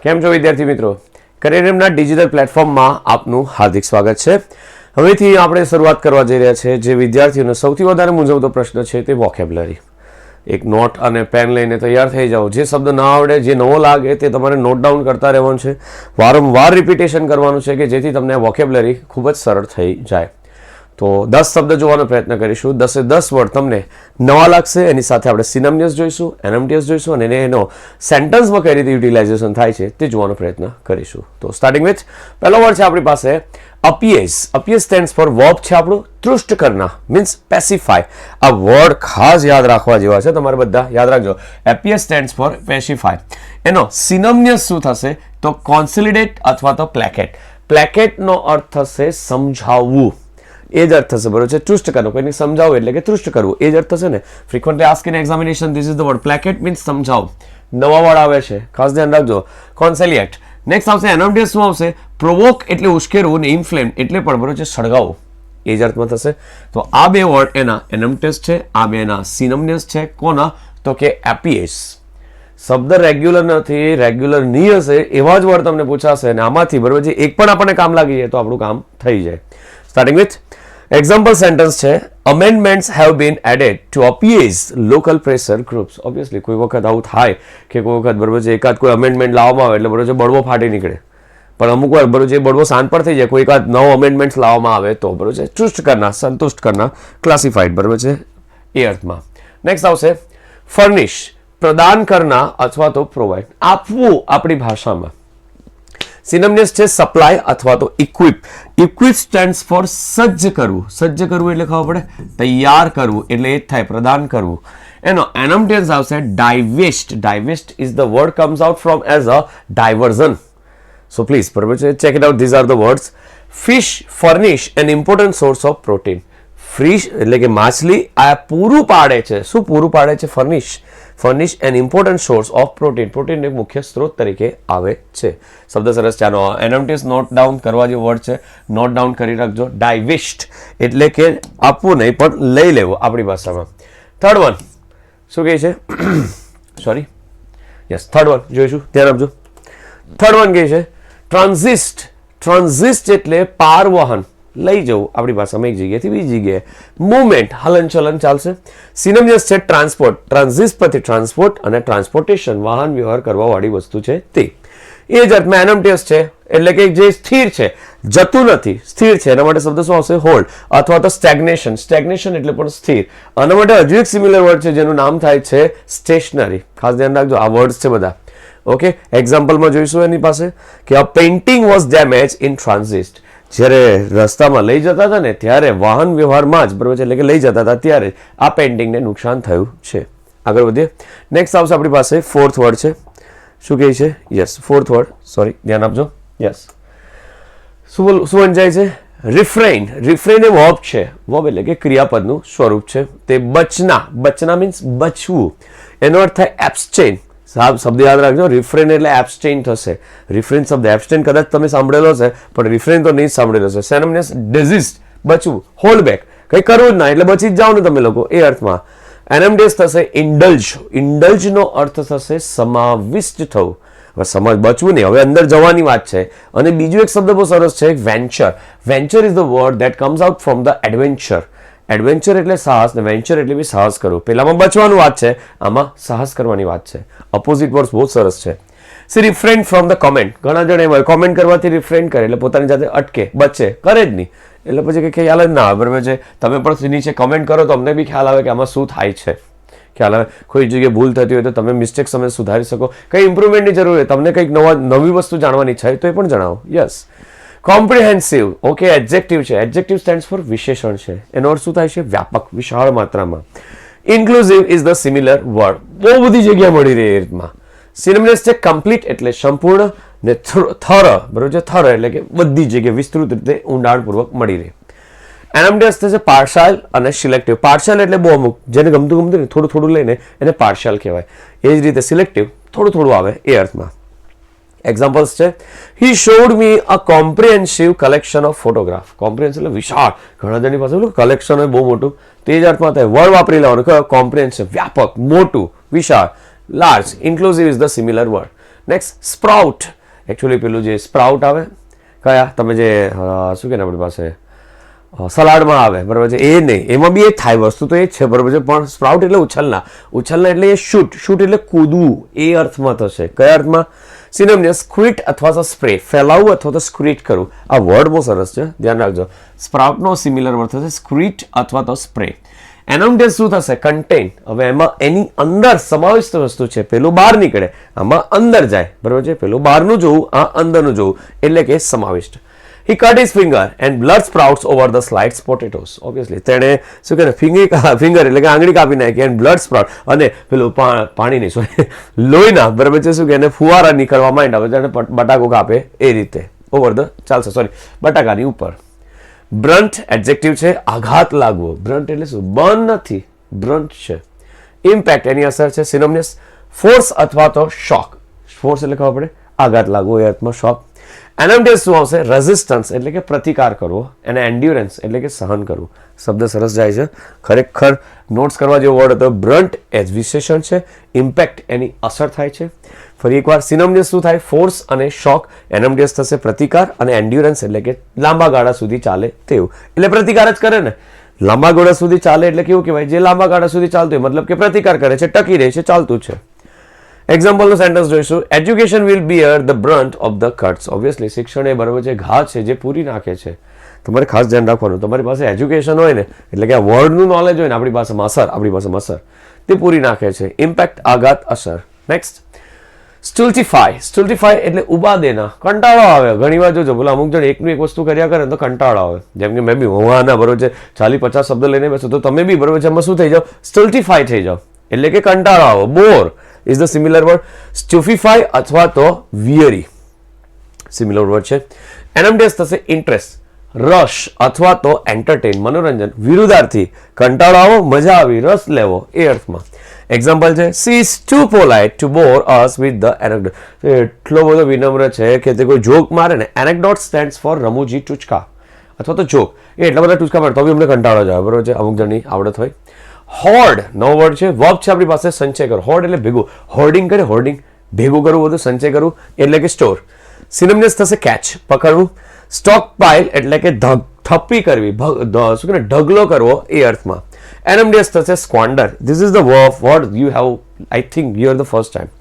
કેમ છો વિદ્યાર્થી મિત્રો? કરિયરમના ડિજિટલ પ્લેટફોર્મમાં આપનું હાર્દિક સ્વાગત છે. હવેથી આપણે શરૂઆત કરવા જઈ રહ્યા છે જે વિદ્યાર્થીઓનો સૌથી વધારે મૂંઝવતો પ્રશ્ન છે તે વોકેબ્યુલરી. એક નોટ અને પેન લઈને તૈયાર થઈ જાઓ. જે શબ્દ ના આવડે, જે નવો લાગે તે તમારે નોટ ડાઉન કરતા રહેવાનું છે. વારંવાર રિપીટેશન કરવાનું છે કે જેથી તમને વોકેબ્યુલરી ખૂબ જ સરળ થઈ જાય. તો 10 શબ્દ જોવાનો પ્રયત્ન કરીશું. 10 વર્ડ તમને નવા લાગશે. એની સાથે આપણે સિનોનિમ્સ જોઈશું, એનોનિમ્સ જોઈશું અને એનો સેન્ટેન્સમાં કઈ રીતે યુટિલાઇઝેશન થાય છે તે જોવાનો પ્રયત્ન કરીશું. તો સ્ટાર્ટિંગ વિથ પહેલો વર્ડ છે આપણી પાસે અપિયસ. અપિયસ સ્ટેન્ડ્સ ફોર વર્બ છે આપણું તૃષ્ટ કરના, મીન્સ પેસિફાય. આ વર્ડ ખાસ યાદ રાખવા જેવા છે, તમારે બધા યાદ રાખજો. એપિયસ સ્ટેન્ડ્સ ફોર પેસિફાય. એનો સિનોનિમ્સ શું થશે? તો કોન્સોલિડેટ અથવા તો પ્લેકેટ. પ્લેકેટનો અર્થ થશે સમજાવવું, એ જ અર્થ થશે, બરોબર છે. તૃષ્ટ કરવું, કોઈને સમજાવવું એટલે કે તૃષ્ટ કરવું, એ જ અર્થ થશે ને. Frequently ask in examination this is the word. Placate means સમજાવ. નવા વર્ડ આવે છે, ખાસ ધ્યાન રાખજો. કોન્સેલિએટ. નેક્સ્ટ આવશે એનોનિમ્સ. શું આવશે? પ્રોવોક એટલે ઉશ્કેરવું ને ઇન્ફ્લેમ એટલે પણ, બરોબર છે, સળગાવવું, એ જ અર્થમાં થશે. તો આ બે વર્ડ એના એનોનિમ્સ છે, આ બે એના સિનોનિમ્સ છે. કોના? તો કે એપિયસ. શબ્દ રેગ્યુલર નથી, રેગ્યુલર નહીં હશે એવા જ વર્ડ તમને પૂછાશે અને આમાંથી, બરોબર છે, એક પણ આપણને કામ લાગી જાય તો આપણું કામ થઈ જાય. સ્ટાર્ટિંગ વિથ એક્ઝામ્પલ સેન્ટેન્સ છે amendments have been added to appease local pressure groups. Obviously કોઈ વખત આવું થાય કે કોઈ વખત, બરોબર છે, એકાદ કોઈ અમેન્ડમેન્ટ લાવવામાં આવે એટલે, બરોબર છે, બળવો ફાટી નીકળે. પણ અમુક વાર, બરોબર છે, બળવો શાંત પર થઈ જાય. કોઈ એકાદ નવો અમેન્ડમેન્ટ લાવવામાં આવે તો, બરોબર છે, ચુસ્ત કરના, સંતુષ્ટ કરના, ક્લાસિફાઈડ, બરોબર છે, એ અર્થમાં. નેક્સ્ટ આવશે ફર્નિશ. પ્રદાન કરના અથવા તો પ્રોવાઈડ, આપવું આપણી ભાષામાં. સિનોનિમ્સ છે સપ્લાય અથવા તો ઇક્વિપ. ઇક્વિપ સ્ટેન્ડ્સ ફોર સજ્જ કરવું. સજ્જ કરવું એટલે ખબર પડે, તૈયાર કરવું એટલે એ જ થાય, પ્રદાન કરવું. એનો એનોનિમ્સ આવશે divest. Divest is the word comes out from as a diversion. So please, બરોબર છે, check it out. These are the words. Fish furnish an important source of protein. Fish એટલે કે માછલી આ પૂરું પાડે છે. શું પૂરું પાડે છે? Furnish. Furnish an important source of protein. Protein એક મુખ્ય સ્ત્રોત તરીકે આવે છે. શબ્દ સરસ. ચાલો એનોનિમ્સ નોટ ડાઉન કરવા જેવો વર્ડ છે, નોટ ડાઉન કરી રાખજો. ડાયવિસ્ટ એટલે કે આપવું નહીં પણ લઈ લેવું આપણી ભાષામાં. થર્ડ વન શું કહે છે? સોરી, યસ, થર્ડ વન જોઈશું, ધ્યાન આપજો. થર્ડ વન કહે છે ટ્રાન્ઝિસ્ટ. ટ્રાન્ઝિસ્ટ એટલે પારવહન, લઈ જવું આપણી ભાષામાં એક જગ્યાએથી બીજી જગ્યાએ. મૂવમેન્ટ, હલનચલન ચાલશે. સિનોનિમ્સ છે ટ્રાન્સપોર્ટ. ટ્રાન્ઝિસ્ટ પરથી ટ્રાન્સપોર્ટ અને ટ્રાન્સપોર્ટેશન, વાહન વ્યવહાર કરવા વાળી વસ્તુ છે તે. એ જ અર્થમાં એનોનિમ્સ છે એટલે કે જે સ્થિર છે, જતું નથી, સ્થિર છે. એના માટે શબ્દ શું આવશે? હોલ્ડ અથવા તો સ્ટેગ્નેશન. સ્ટેગ્નેશન એટલે પણ સ્થિર. આના માટે હજુ એક સિમિલર વર્ડ છે જેનું નામ થાય છે સ્ટેશનરી. ખાસ ધ્યાન રાખજો, આ વર્ડ્સ છે બધા. ઓકે, એક્ઝામ્પલમાં જોઈશું એની પાસે કે a painting was damage in transit. જ્યારે રસ્તામાં લઈ જતા હતા ને ત્યારે વાહન વ્યવહારમાં જ, બરોબર છે, એટલે કે લઈ જતા હતા ત્યારે આ પેઇન્ટિંગને નુકસાન થયું છે. આગળ વધીએ. નેક્સ્ટ આવશે આપણી પાસે ફોર્થ વર્ડ છે. શું કહે છે? યસ, ફોર્થ વર્ડ, સોરી, ધ્યાન આપજો. યસ, શું વંચાય છે? રિફ્રેઇન. રિફ્રેઇન એ વર્બ છે. વર્બ એટલે કે ક્રિયાપદનું સ્વરૂપ છે. તે બચના. બચના મીન્સ બચવું. એનો અર્થ થાય એબ્સ્ટેન. શબ્દ યાદ રાખજો, રિફ્રેન એટલે એબ્સ્ટેન થશે. રિફ્રેન શબ્દ, એબ્સ્ટેન કદાચ તમે સાંભળેલો છે પણ રિફ્રેન તો નહીં સાંભળેલો છે. સિનોનિમ્સ ડેઝિસ્ટ, બચવું, હોલ્ડ બેક, કંઈ કરવું જ ના એટલે બચી જ જાઓ ને તમે લોકો, એ અર્થમાં. એનોનિમ્સ થશે ઇન્ડલ્જ. ઇન્ડલ્જનો અર્થ થશે સમાવિષ્ટ થવું. હવે સમજ, બચવું નહીં, હવે અંદર જવાની વાત છે. અને બીજું એક શબ્દ બહુ સરસ છે, venture. Venture is the word that comes out from the adventure. Adventure એટલે સાહસ ને વેન્ચર એટલે બી સાહસ કરવું. પેલામાં બચવાનું વાત છે, આમાં સાહસ કરવાની વાત છે. અપોઝિટ વર્ડ્સ બહુ સરસ છે. See refrain from the comment. ઘણા જણ એમ હોય કોમેન્ટ કરવાથી રિફ્રેન કરે એટલે પોતાની જાતે અટકે, બચે, કરે જ નહીં. એટલે પછી કે ખ્યાલ જ ના આવે, બરાબર છે. તમે પણ નીચે કમેન્ટ કરો તો અમને બી ખ્યાલ આવે કે આમાં શું થાય છે, ખ્યાલ આવે. કોઈ જગ્યાએ ભૂલ થતી હોય તો તમે મિસ્ટેક સમય સુધારી શકો. કંઈ ઇમ્પ્રુવમેન્ટની જરૂર હોય, તમને કંઈક નવી વસ્તુ જાણવાની ઈચ્છા હોય તો એ પણ જણાવો. યસ. કોમ્પ્રિહેન્સિવ. ઓકે, એડજેક્ટિવ છે. એડજેક્ટિવ સ્ટેન્ડ્સ ફોર વિશેષણ છે. એનો અર્થ શું થાય છે? વ્યાપક, વિશાળ માત્રામાં. Inclusive is the similar word. બહુ બધી જગ્યા મળી રહી એ રીતમાં. સિનોનિમ્સ છે કમ્પ્લીટ એટલે સંપૂર્ણ ને થર, બરોબર છે, થર એટલે કે બધી જગ્યાએ વિસ્તૃત રીતે ઊંડાણપૂર્વક મળી રહે. એનોનિમ્સ થશે પાર્શિયલ અને સિલેક્ટિવ. પાર્શિયલ એટલે બહુ અમુક, જેને ગમતું ને થોડું થોડું લઈને એને પાર્શિયલ કહેવાય. એ જ રીતે સિલેક્ટિવ થોડું થોડું આવે એ અર્થમાં. એક્ઝામ્પલ્સ છે he showed me a comprehensive collection of photograph. Comprehensive એટલે વિશાળ, ઘણા જણની પાસે કલેક્શન હોય બહુ મોટું, તે જ અર્થમાં થાય. વર્ડ વાપરી લેવાનું, કોમ્પ્રિહેન્સિવ વ્યાપક, મોટું, વિશાળ, large. Inclusive is the similar word. Next sprout, actually પેલું જે સ્પ્રાઉટ આવે કયા તમે જે શું કે આપણી પાસે સલાડમાં આવે, બરાબર છે, એ નહીં, એમાં બી એ થાય, વસ્તુ તો એ જ છે, બરાબર છે, પણ સ્પ્રાઉટ એટલે ઉછલના, ઉછલના એટલે એ શૂટ, શૂટ એટલે કૂદવું, એ અર્થમાં થશે. કયા અર્થમાં? સિનોનિમસ સ્ક્વિટ અથવા તો સ્પ્રે, ફેલાવવું અથવા તો સ્ક્વિટ કરવું. આ વર્ડ બહુ સરસ છે, ધ્યાન રાખજો. સ્પ્રાઉટનો સિમિલર વર્ડ થશે સ્ક્વિટ અથવા તો સ્પ્રે. એનોમટેસ શું થશે? કન્ટેન. હવે એમાં એની અંદર સમાવિષ્ટ વસ્તુ છે, પેલું બહાર નીકળે, આમાં અંદર જાય, બરાબર છે, પેલું બહારનું જોવું, આ અંદરનું જોવું, એટલે કે સમાવિષ્ટ. He cut his finger and blood sprouts over the sliced potatoes. Obviously, તેણે શું કહે ફિંગર એટલે કે આંગળી કાપી નાખી and blood sprout અને પેલું પાણી નહીં સોરી લોહીના, બરાબર છે, શું કહે ફુવારા નીકળવા માંડ્યા, હવે તેને બટાકો કાપે એ રીતે ઓવર ધ ચાલશે સોરી બટાકાની ઉપર. બ્રન્ટ એડજેક્ટિવ છે, આઘાત લાગવો. બ્રન્ટ એટલે શું? બર્ન નથી, બ્રન્ટ છે. ઇમ્પેક્ટ એની અસર છે. સિનોનિમસ ફોર્સ અથવા તો શોક. ફોર્સ એટલે ખબર પડે, આઘાત લાગવો એ અર્થમાં શોક. એનોમટેસ શું આવશે? રેઝિસ્ટન્સ એટલે કે પ્રતિકાર કરવો, અને એન્ડ્યુરન્સ એટલે કે સહન કરવું. શબ્દ સરસ જાય છે, ખરેખર નોટ્સ કરવા જેવો વર્ડ હતો. બ્રન્ટ એજ વિશેષણ છે, ઇમ્પેક્ટ એની અસર થાય છે. ફરી એકવાર સિનોનિમસ શું થાય? ફોર્સ અને શોક. એનોમટેસ થશે પ્રતિકાર, અને એન્ડ્યુરન્સ એટલે કે લાંબા ગાળા સુધી ચાલે તેવું, એટલે પ્રતિકાર જ કરે ને. લાંબા ગાળા સુધી ચાલે એટલે કેવું કહેવાય? જે લાંબા ગાળા સુધી ચાલતું હોય, મતલબ કે પ્રતિકાર કરે છે, ટકી રહે છે, ચાલતું છે. એક્ઝામ્પલનું સેન્ટેન્સ જોઈશું. Education will bear the brunt of the cuts. Obviously શિક્ષણ એ બરાબર છે ઘા છે જે પૂરી નાખે છે. તમારે ખાસ ધ્યાન રાખવાનું, તમારી પાસે એજ્યુકેશન હોય ને એટલે કે આ વર્ડનું નોલેજ હોય ને, આપણી પાસેમાં અસર તે પૂરી નાખે છે. ઇમ્પેક્ટ આઘાત, અસર. નેક્સ્ટ સ્ટુલ્ટીફાય. સ્ટુલ્ટીફાય એટલે ઉબા દેના, કંટાળો આવે. ઘણી વાર જોજો બોલા અમુક જણ એકનું એક વસ્તુ કર્યા કરે તો કંટાળો આવે. જેમ કે મેં બી હોવાના બરોબર છે 40-50 શબ્દ લઈને બેસો તો તમે બી બરોબર છે એમાં શું થઈ જાઓ? સ્ટુલ્ટીફાય થઈ જાઓ, એટલે કે કંટાળો આવો. બોર is the similar word. Stupefy અથવા તો weary similar word છે. એનોમટેસ થશે ઇન્ટરેસ્ટ, રસ અથવા તો એન્ટરટેન, મનોરંજન. વિરુદ્ધાર્થી કંટાળો આવો, મજા આવી, રસ લેવો એ અર્થમાં. એક્ઝામ્પલ છે she is too polite to bore us with the anecdote. એટલો બધો વિનમ્ર છે કે તે કોઈ જોક મારે ને. anecdote stands for રમૂજી ટૂચકા અથવા તો જોક. એ એટલા બધા ટૂચકા મારે તો બી અમને કંટાળો જ આવે, બરોબર છે, અમુક જણની આવડત હોય. હોર્ડ નવો વર્ડ છે, વર્બ છે આપણી પાસે સંચય કરો. હોર્ડ એટલે ભેગું, હોર્ડિંગ કરે, હોર્ડિંગ ભેગું કરવું, બધું સંચય કરવું એટલે કે સ્ટોર. સિનોનિમસ થશે કેચ, પકડવું. સ્ટોક પાઇલ એટલે કે થપ્પી કરવી, શું કે ઢગલો કરવો એ અર્થમાં. એનોમટેસ થશે squander. This is the word you have, I think you are the first time.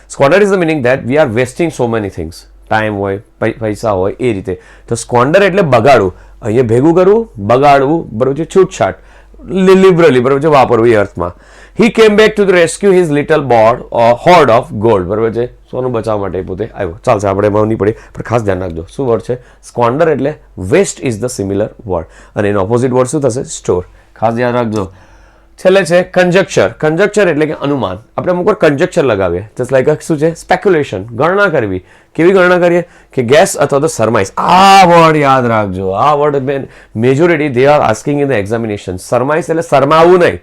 Squander is the meaning that we are wasting so many things. Time હોય, પૈસા હોય, એ રીતે. તો સ્ક્વાન્ડર એટલે બગાડવું, અહીંયા ભેગું કરવું, બગાડવું, બરોબર છે, છૂટછાટ, લિબરલી, બરોબર છે, વાપરવું એ અર્થમાં. He came back to the rescue his little hoard of gold, બરોબર છે, સોનું બચાવવા માટે પોતે આવ્યો. ચાલશે, આપણે એમાં નહીં પડીએ, પણ ખાસ ધ્યાન રાખજો શું વર્ડ છે? સ્ક્વાન્ડર એટલે waste is the similar word, અને એનો ઓપોઝિટ વર્ડ શું થશે? સ્ટોર. ખાસ ધ્યાન રાખજો. છેલ્લે છે કંજક્ચર. કંજક્ચર એટલે કે અનુમાન. આપણે અમુક વાર કંજક્ચર લગાવીએ, જસ્ટ લાઈક શું છે? સ્પેક્યુલેશન, ગણના કરવી. કેવી ગણના કરીએ? કે ગેસ અથવા તો સરમાઈસ. આ વર્ડ યાદ રાખજો, આ word majority they are asking in the examination. Surmise એટલે શરમાવું નહીં,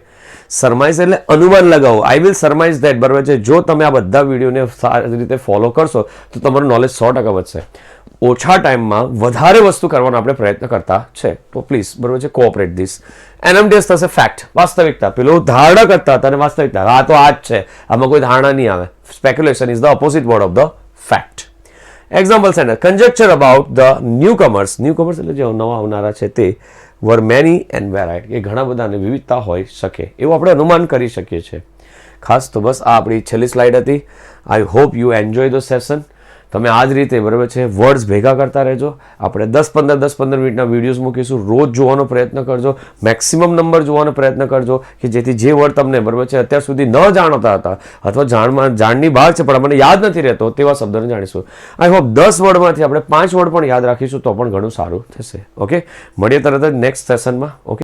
સરમાઈસ એટલે અનુમાન લગાવો. આઈ વિલ સરમાઈઝ ધેટ, બરાબર છે. જો તમે આ બધા વિડીયોને સારી રીતે ફોલો કરશો તો તમારું નોલેજ 100% વધશે. ઓછા ટાઈમમાં વધારે વસ્તુ કરવાનો આપણે પ્રયત્ન કરતા છે, તો પ્લીઝ, બરોબર છે, કોઓપરેટ ધીસ. એનોમટેસ થશે ફેક્ટ, વાસ્તવિકતા. પેલું ધારણા કરતા હતા અને વાસ્તવિકતા, આ તો આ જ છે, આમાં કોઈ ધારણા નહીં આવે. Speculation is the opposite word of the fact. Example sentence. Conjecture about the newcomers. Newcomers એટલે જે નવા આવનારા છે તે વર મેની એન્ડ વેરાઇડ, એ ઘણા બધા અને વિવિધતા હોઈ શકે એવું આપણે અનુમાન કરી શકીએ છીએ. ખાસ તો બસ આ આપણી છેલ્લી સ્લાઇડ હતી. I hope you enjoy the session. તમે આ જ રીતે, બરાબર છે, વર્ડ્સ ભેગા કરતા રહેજો. આપણે 10-15 મિનિટના વિડીયોઝ મૂકીશું. રોજ જોવાનો પ્રયત્ન કરજો, મેક્સિમમ નંબર જોવાનો પ્રયત્ન કરજો, કે જેથી જે વર્ડ તમને, બરાબર છે, અત્યાર સુધી ન જાણતા હતા અથવા જાણની બહાર છે પણ મને યાદ નથી રહેતો તેવા શબ્દોને જાણીશું. આઈ હોપ 10 વર્ડમાંથી આપણે 5 વર્ડ પણ યાદ રાખીશું તો પણ ઘણું સારું થશે. ઓકે, મળીએ તરત જ નેક્સ્ટ સેશનમાં. ઓકે.